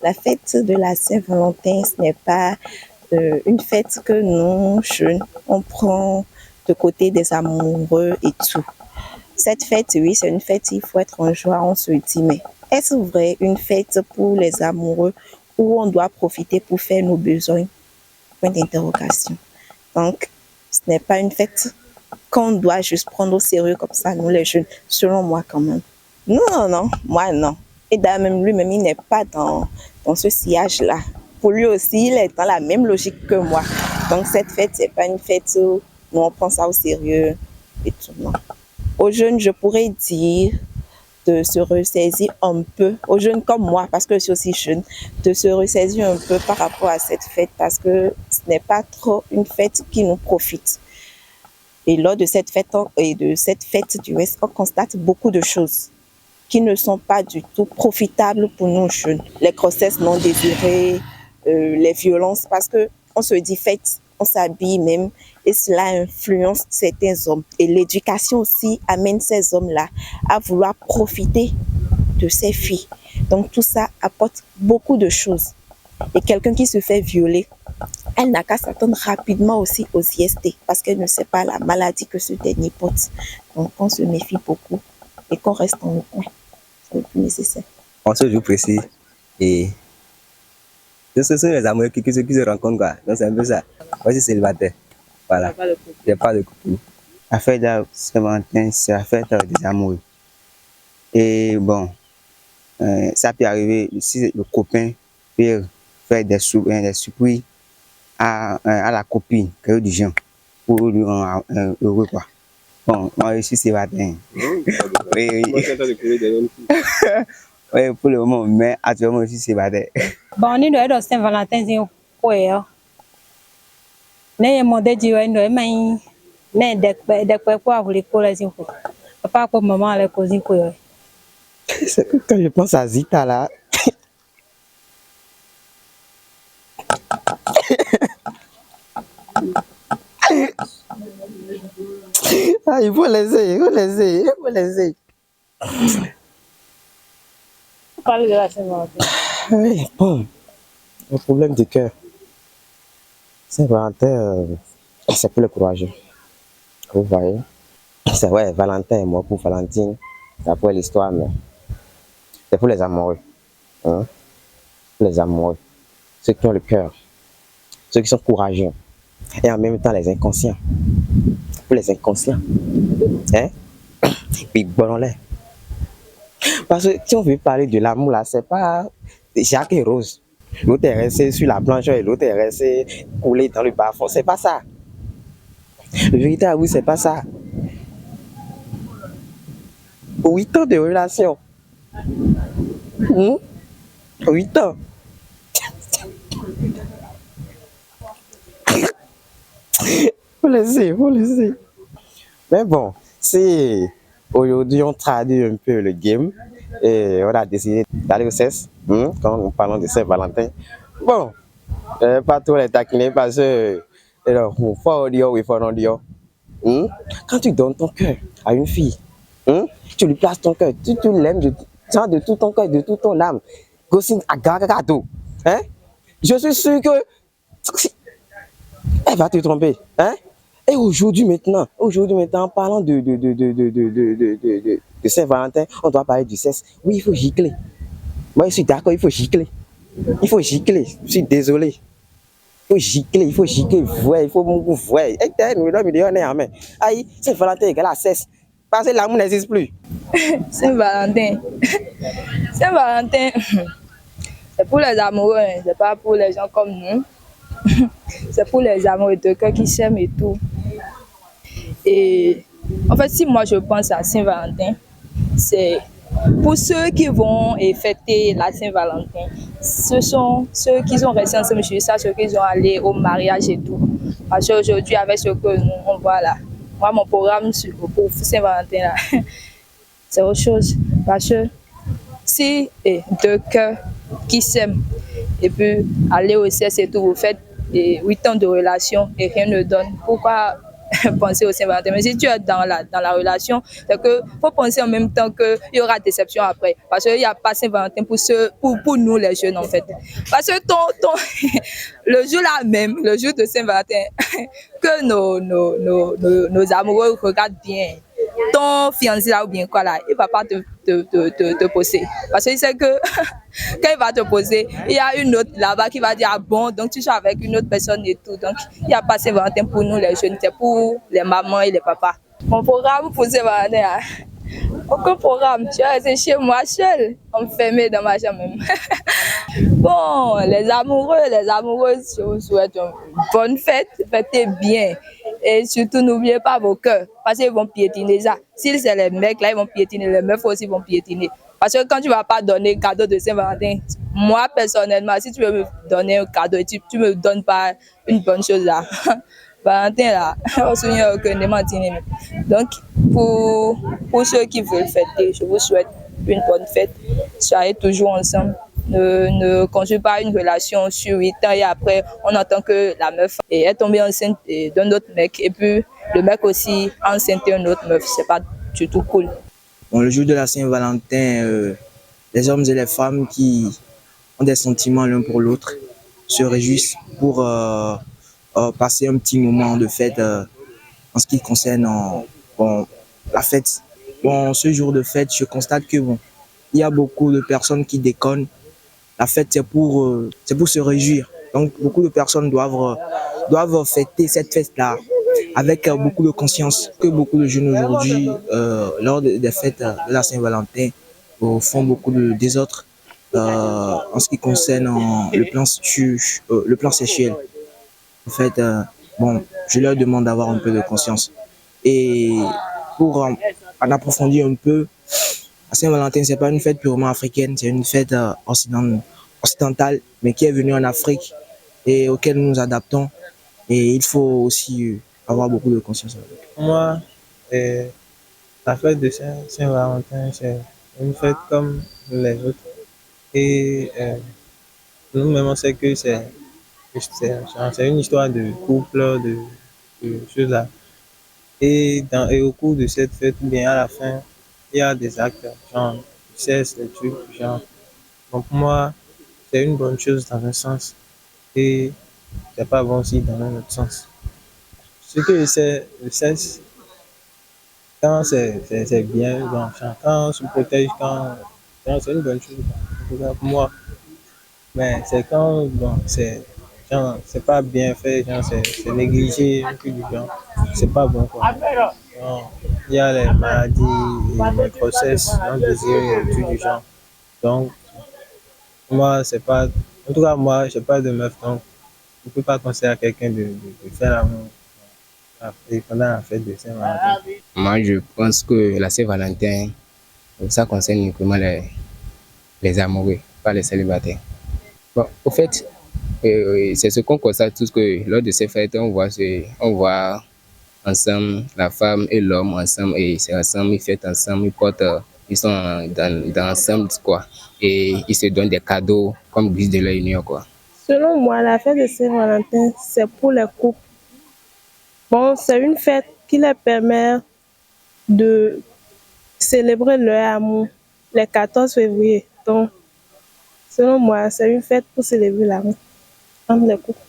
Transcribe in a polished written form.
La fête de la Saint-Valentin, ce n'est pas une fête que nous, jeunes, on prend de côté des amoureux et tout. Cette fête, oui, c'est une fête, il faut être en joie, on se dit, mais est-ce vrai une fête pour les amoureux où on doit profiter pour faire nos besoins? Point d'interrogation. Donc, ce n'est pas une fête qu'on doit juste prendre au sérieux comme ça, nous les jeunes, selon moi quand même. Non, moi non. Et d'ailleurs, même lui-même, il n'est pas dans ce sillage-là. Pour lui aussi, il est dans la même logique que moi. Donc, cette fête, c'est pas une fête où on prend ça au sérieux et tout, non. Aux jeunes, je pourrais dire de se ressaisir un peu, aux jeunes comme moi, parce que je suis aussi jeune, de se ressaisir un peu par rapport à cette fête, parce que ce n'est pas trop une fête qui nous profite. Et lors de cette fête du West, on constate beaucoup de choses qui ne sont pas du tout profitables pour nous jeunes. Les grossesses non désirées, les violences, parce qu'on se dit fête, on s'habille même, et cela influence certains hommes. Et l'éducation aussi amène ces hommes-là à vouloir profiter de ces filles. Donc tout ça apporte beaucoup de choses. Et quelqu'un qui se fait violer, elle n'a qu'à s'attendre rapidement aussi aux IST, parce qu'elle ne sait pas la maladie que ce dernier porte. Donc on se méfie beaucoup et qu'on reste dans le coin. C'est le plus nécessaire. En ce jour précis, et ce sont les amoureux qui se rencontrent, quoi. Donc c'est un peu ça. Moi, je suis célibataire. Voilà. Il n'y a pas de couple. La fête de Saint-Valentin, c'est la fête des amoureux. Et bon, ça peut arriver si le copain peut faire des surprises à la copine, quelque du genre, pour lui rendre heureux, quoi. Bon, moi je suis célibataire. Oui. Oui, pour le moment, mais actuellement je suis célibataire. Bon, ni doit Saint-Valentin, c'est quoi? Ne mon dédié, ne mais ne de quoi vous les collez quoi? Pas comme maman les cousines quoi. C'est que quand je pense à Zita là. Ah, il faut laisser. Parle de la Saint-Valentin. Oui, bon, le problème du cœur. Saint-Valentin, c'est pour le courageux. Vous voyez? C'est vrai, Valentin est mort pour Valentine. C'est après l'histoire, mais c'est pour les amoureux. Hein? Pour les amoureux. Ceux qui ont le cœur. Ceux qui sont courageux. Et en même temps, les inconscients. Pour les inconscients. Hein? Puis bon, là. Parce que si on veut parler de l'amour, là, c'est pas Jacques et Rose. L'autre est resté sur la blancheur et l'autre est resté coulé dans le bas-fond. C'est pas ça. Le véritable amour, c'est pas ça. 8 ans de relation. 8 ans. Faut laisser. Mais bon, si aujourd'hui on traduit un peu le game et on a décidé d'aller au CES, quand nous parlons de Saint-Valentin, bon, pas trop les taquiner parce que faut dire oui, faut non dire. Quand tu donnes ton cœur à une fille, tu lui places ton cœur, tu l'aimes de tout ton cœur, de toute ton âme, hein? Je suis sûr que elle va te tromper, hein? Et aujourd'hui maintenant, en parlant de Saint-Valentin, on doit parler du sexe. Oui, il faut gicler. Moi, je suis d'accord, il faut gicler. Je suis désolé. Il faut gicler, vrai, il faut beaucoup vrai. Et aïe, Saint-Valentin égale à sexe. Parce que l'amour n'existe plus. Saint-Valentin. Saint-Valentin, c'est pour les amoureux, hein. C'est pas pour les gens comme nous. C'est pour les amoureux de cœur qui s'aiment et tout. Et en fait, si moi je pense à Saint-Valentin, c'est pour ceux qui vont fêter la Saint-Valentin. Ce sont ceux qui sont restés ensemble chez ça, ceux qui sont allés au mariage et tout. Parce qu'aujourd'hui, avec ce que nous on voit là, moi mon programme pour Saint-Valentin là, c'est autre chose. Parce que si deux cœurs qui s'aiment et puis aller au sexe et tout, vous faites 8 ans de relation et rien ne donne. Pourquoi penser au Saint-Valentin. Mais si tu es dans la relation, c'est que faut penser en même temps qu'il y aura déception après. Parce qu'il n'y a pas Saint-Valentin pour nous les jeunes en fait. Parce que le jour là même, le jour de Saint-Valentin, que nos amoureux regardent bien ton fiancé là ou bien quoi là, il va pas te poser. Parce qu'il sait que quand il va te poser, il y a une autre là-bas qui va dire ah bon, donc tu sois avec une autre personne et tout. Donc il n'y a pas Saint-Valentin pour nous les jeunes, c'est pour les mamans et les papas. Mon programme pour Saint-Valentin, aucun programme. Je vais rester chez moi seule, enfermée dans ma chambre même. Bon, les amoureux, les amoureuses, je vous souhaite une bonne fête, fêtez bien. Et surtout, n'oubliez pas vos cœurs, parce qu'ils vont piétiner ça. Si c'est les mecs, là, ils vont piétiner, les meufs aussi vont piétiner. Parce que quand tu ne vas pas donner cadeau de Saint-Valentin, moi, personnellement, si tu veux me donner un cadeau et tu ne me donnes pas une bonne chose là, Valentin là, on se souvient que ne m'entendez. Donc, pour ceux qui veulent fêter, je vous souhaite une bonne fête. Soyez toujours ensemble. Ne construisez pas une relation sur 8 ans et après, on entend que la meuf est tombée enceinte d'un autre mec et puis le mec aussi enceinte d'un autre meuf. C'est pas du tout cool. Bon, le jour de la Saint-Valentin, les hommes et les femmes qui ont des sentiments l'un pour l'autre se réjouissent pour passer un petit moment de fête en ce qui concerne bon, la fête. Bon, ce jour de fête, je constate que bon, il y a beaucoup de personnes qui déconnent. La fête, c'est pour se réjouir. Donc, beaucoup de personnes doivent fêter cette fête-là avec beaucoup de conscience. Que beaucoup de jeunes aujourd'hui, lors des fêtes de la Saint-Valentin, font beaucoup de désordre en ce qui concerne le plan sexuel. En fait, bon, je leur demande d'avoir un peu de conscience. Et pour en approfondir un peu, la Saint-Valentin, ce n'est pas une fête purement africaine, c'est une fête occidentale, mais qui est venue en Afrique et auquel nous nous adaptons. Et il faut aussi avoir beaucoup de conscience. Pour moi, la fête de Saint-Valentin, c'est une fête comme les autres. Et nous-mêmes, on sait que c'est une histoire de couple, de choses là. Et au cours de cette fête, bien à la fin, il y a des actes, genre, du sexe, des trucs, genre. Donc pour moi, c'est une bonne chose dans un sens et c'est pas bon aussi dans un autre sens. Ce que je sais, le sexe, quand c'est bien, bon, quand on se protège, quand c'est une bonne chose, en tout cas pour moi. Mais c'est quand, bon, c'est pas bien fait, genre, c'est négligé, un truc du genre, c'est pas bon, quoi. Genre, il y a les maladies, les grossesses, non désirées, des trucs du genre. Donc, moi, c'est pas, en tout cas, moi, j'ai pas de meuf, donc, je ne peux pas conseiller à quelqu'un de faire l'amour pendant la fête de Saint-Valentin. Moi, je pense que la Saint-Valentin, ça concerne uniquement les amoureux, pas les célibataires. Bon, au fait, c'est ce qu'on constate tous que lors de ces fêtes, on voit ensemble la femme et l'homme ensemble et c'est ensemble, ils fêtent ensemble, ils sont dans ensemble quoi et ils se donnent des cadeaux comme guise de leur union quoi. Selon moi, la fête de Saint-Valentin, c'est pour les couples. Bon, c'est une fête qui leur permet de célébrer leur amour le 14 février. Donc, selon moi, c'est une fête pour célébrer l'amour entre les couples.